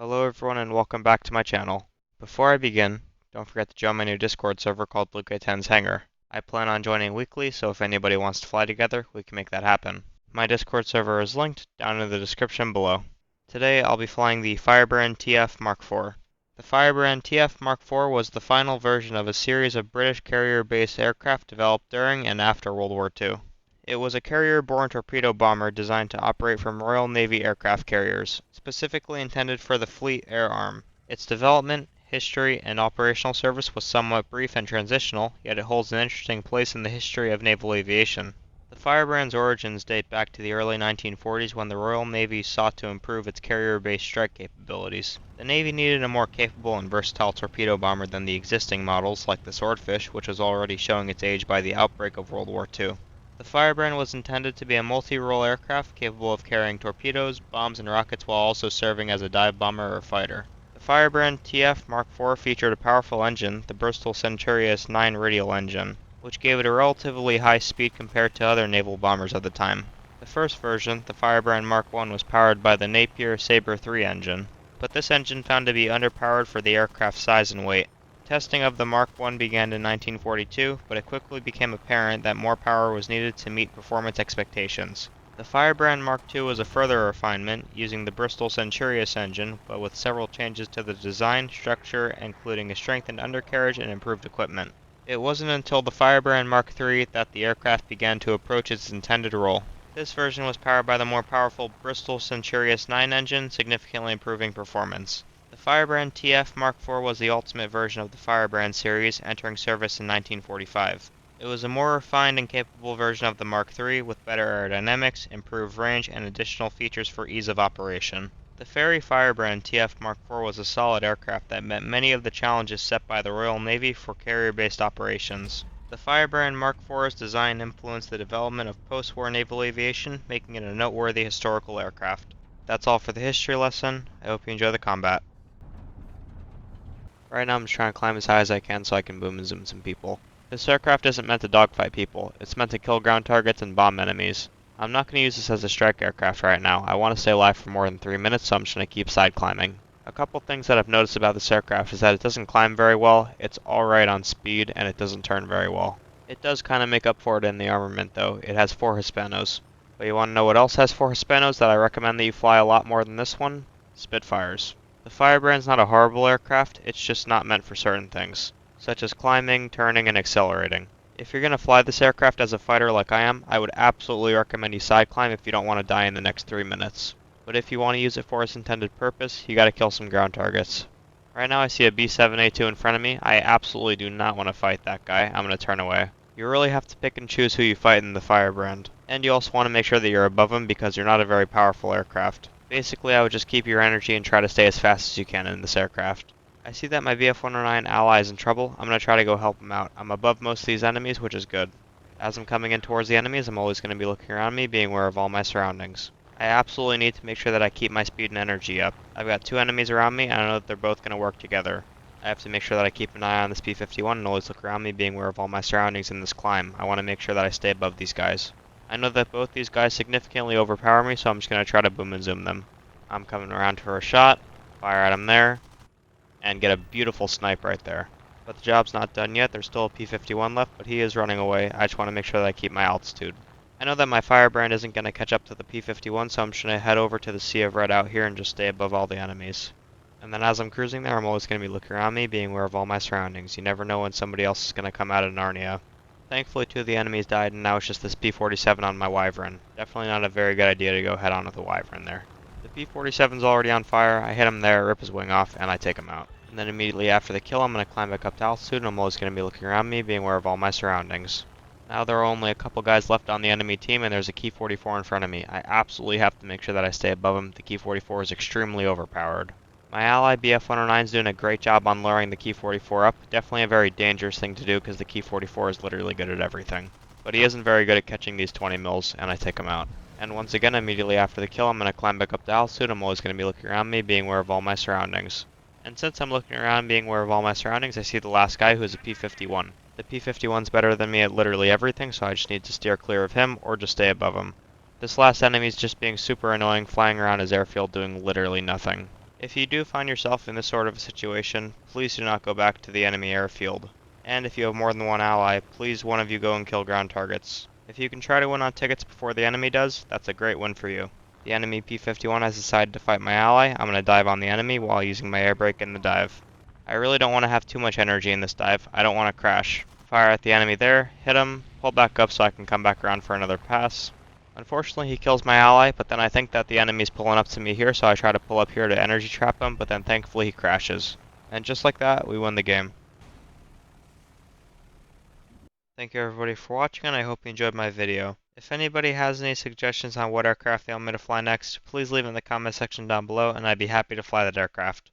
Hello everyone and welcome back to my channel. Before I begin, don't forget to join my new Discord server called Luke 10's Hangar. I plan on joining weekly, so if anybody wants to fly together, we can make that happen. My Discord server is linked down in the description below. Today I'll be flying the Firebrand TF Mark IV. The Firebrand TF Mark IV was the final version of a series of British carrier-based aircraft developed during and after World War II. It was a carrier-borne torpedo bomber designed to operate from Royal Navy aircraft carriers, specifically intended for the Fleet Air Arm. Its development, history, and operational service was somewhat brief and transitional, yet it holds an interesting place in the history of naval aviation. The Firebrand's origins date back to the early 1940s when the Royal Navy sought to improve its carrier-based strike capabilities. The Navy needed a more capable and versatile torpedo bomber than the existing models, like the Swordfish, which was already showing its age by the outbreak of World War II. The Firebrand was intended to be a multi-role aircraft capable of carrying torpedoes, bombs, and rockets while also serving as a dive bomber or fighter. The Firebrand TF Mark IV featured a powerful engine, the Bristol Centurious 9 radial engine, which gave it a relatively high speed compared to other naval bombers of the time. The first version, the Firebrand Mark I, was powered by the Napier Sabre 3 engine, but this engine found to be underpowered for the aircraft's size and weight. Testing of the Mark I began in 1942, but it quickly became apparent that more power was needed to meet performance expectations. The Firebrand Mark II was a further refinement, using the Bristol Centurious engine, but with several changes to the design, structure, including a strengthened undercarriage and improved equipment. It wasn't until the Firebrand Mark III that the aircraft began to approach its intended role. This version was powered by the more powerful Bristol Centurious 9 engine, significantly improving performance. The Firebrand TF Mark IV was the ultimate version of the Firebrand series, entering service in 1945. It was a more refined and capable version of the Mark III, with better aerodynamics, improved range, and additional features for ease of operation. The Fairey Firebrand TF Mark IV was a solid aircraft that met many of the challenges set by the Royal Navy for carrier-based operations. The Firebrand Mark IV's design influenced the development of post-war naval aviation, making it a noteworthy historical aircraft. That's all for the history lesson. I hope you enjoy the combat. Right now I'm just trying to climb as high as I can so I can boom and zoom some people. This aircraft isn't meant to dogfight people, it's meant to kill ground targets and bomb enemies. I'm not going to use this as a strike aircraft right now. I want to stay alive for more than 3 minutes, so I'm just going to keep side climbing. A couple things that I've noticed about this aircraft is that it doesn't climb very well, it's alright on speed, and it doesn't turn very well. It does kind of make up for it in the armament though. It has 4 Hispanos. But you want to know what else has 4 Hispanos that I recommend that you fly a lot more than this one? Spitfires. The Firebrand's not a horrible aircraft, it's just not meant for certain things, such as climbing, turning, and accelerating. If you're going to fly this aircraft as a fighter like I am, I would absolutely recommend you side climb if you don't want to die in the next 3 minutes. But if you want to use it for its intended purpose, you gotta kill some ground targets. Right now I see a B-7A2 in front of me. I absolutely do not want to fight that guy. I'm going to turn away. You really have to pick and choose who you fight in the Firebrand. And you also want to make sure that you're above him because you're not a very powerful aircraft. Basically, I would just keep your energy and try to stay as fast as you can in this aircraft. I see that my VF-109 ally is in trouble. I'm going to try to go help him out. I'm above most of these enemies, which is good. As I'm coming in towards the enemies, I'm always going to be looking around me, being aware of all my surroundings. I absolutely need to make sure that I keep my speed and energy up. I've got 2 enemies around me, and I know that they're both going to work together. I have to make sure that I keep an eye on this P-51 and always look around me, being aware of all my surroundings in this climb. I want to make sure that I stay above these guys. I know that both these guys significantly overpower me, so I'm just going to try to boom and zoom them. I'm coming around for a shot, fire at him there, and get a beautiful snipe right there. But the job's not done yet. There's still a P-51 left, but he is running away. I just want to make sure that I keep my altitude. I know that my Firebrand isn't going to catch up to the P-51, so I'm just going to head over to the Sea of Red out here and just stay above all the enemies. And then as I'm cruising there, I'm always going to be looking around me, being aware of all my surroundings. You never know when somebody else is going to come out of Narnia. Thankfully, 2 of the enemies died, and now it's just this P-47 on my Wyvern. Definitely not a very good idea to go head on with the Wyvern there. The P-47's already on fire. I hit him there, rip his wing off, and I take him out. And then immediately after the kill, I'm going to climb back up to altitude, and I'm always going to be looking around me, being aware of all my surroundings. Now there are only a couple guys left on the enemy team, and there's a Ki-44 in front of me. I absolutely have to make sure that I stay above him. The Ki-44 is extremely overpowered. My ally BF-109 is doing a great job on lowering the Ki-44 up. Definitely a very dangerous thing to do because the Ki-44 is literally good at everything. But he isn't very good at catching these 20 mils, and I take him out. And once again, immediately after the kill, I'm going to climb back up to altitude. I'm always going to be looking around me, being aware of all my surroundings. And since I'm looking around, being aware of all my surroundings, I see the last guy, who is a P-51. The P-51's better than me at literally everything, so I just need to steer clear of him or just stay above him. This last enemy is just being super annoying, flying around his airfield doing literally nothing. If you do find yourself in this sort of a situation, please do not go back to the enemy airfield. And if you have more than one ally, please one of you go and kill ground targets. If you can try to win on tickets before the enemy does, that's a great win for you. The enemy P-51 has decided to fight my ally. I'm going to dive on the enemy while using my air brake in the dive. I really don't want to have too much energy in this dive. I don't want to crash. Fire at the enemy there, hit him, pull back up so I can come back around for another pass. Unfortunately, he kills my ally, but then I think that the enemy's pulling up to me here, so I try to pull up here to energy trap him, but then thankfully he crashes. And just like that, we win the game. Thank you everybody for watching, and I hope you enjoyed my video. If anybody has any suggestions on what aircraft they want me to fly next, please leave it in the comment section down below, and I'd be happy to fly that aircraft.